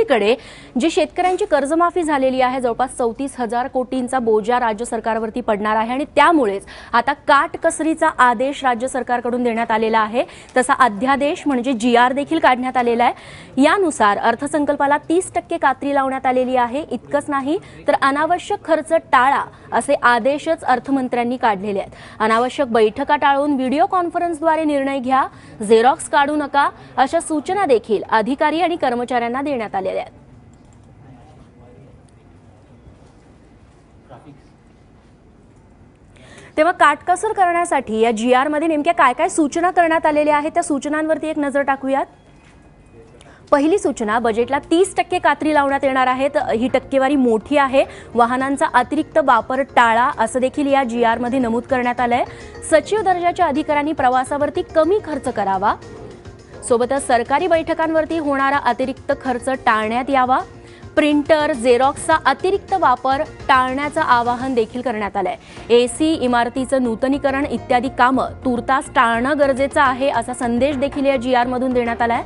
दुसरीकडे जी शेतकऱ्यांची कर्जमाफी झालेली आहे, जवळपास 34,000 कोटींचा बोजा राज्य सरकारवरती पडणार आहे आणि त्यामुळेच आता काटकसरीचा आदेश राज्य सरकारकडून देण्यात आलेला आहे। तसा अध्यादेश म्हणजे GR देखील काढण्यात आलेला आहे। यानुसार अर्थसंकल्पाला 30% कात्री लावण्यात आलेली आहे। इतकंच नाही तर अनावश्यक खर्च टाळा असे आदेशच अर्थमंत्र्यांनी काढलेले आहेत। अनावश्यक बैठका टाळून व्हिडिओ कॉन्फरन्सद्वारे निर्णय घ्या, झेरॉक्स काढू नका अशा सूचना देखील अधिकारी आणि कर्मचाऱ्यांना देण्यात आलेल्या आहेत। तेव्हा काटकसर करण्यासाठी या GR मध्ये नेमक्या काय काय सूचना करण्यात आलेल्या आहेत त्या सूचनांवरती एक नजर टाकूयात। पहिली सूचना, बजेटला 30% कात्री लावण्यात येणार आहे। ही टक्केवारी मोठी आहे। वाहनांचा अतिरिक्त वापर टाळा असं देखील या GR मध्ये नमूद करण्यात आलंय। सचिव दर्जाच्या अधिकाऱ्यांनी प्रवासावरती कमी खर्च करावा, सोबतच सरकारी बैठकांवरती होणारा अतिरिक्त खर्च टाळण्यात यावा। प्रिंटर, झेरॉक्सचा अतिरिक्त वापर टाळण्याचं आवाहन देखील करण्यात आलंय। AC, इमारतीचं नूतनीकरण इत्यादी कामं तुर्तास टाळणं गरजेचं आहे असा संदेश देखील या GR मधून देण्यात आलाय।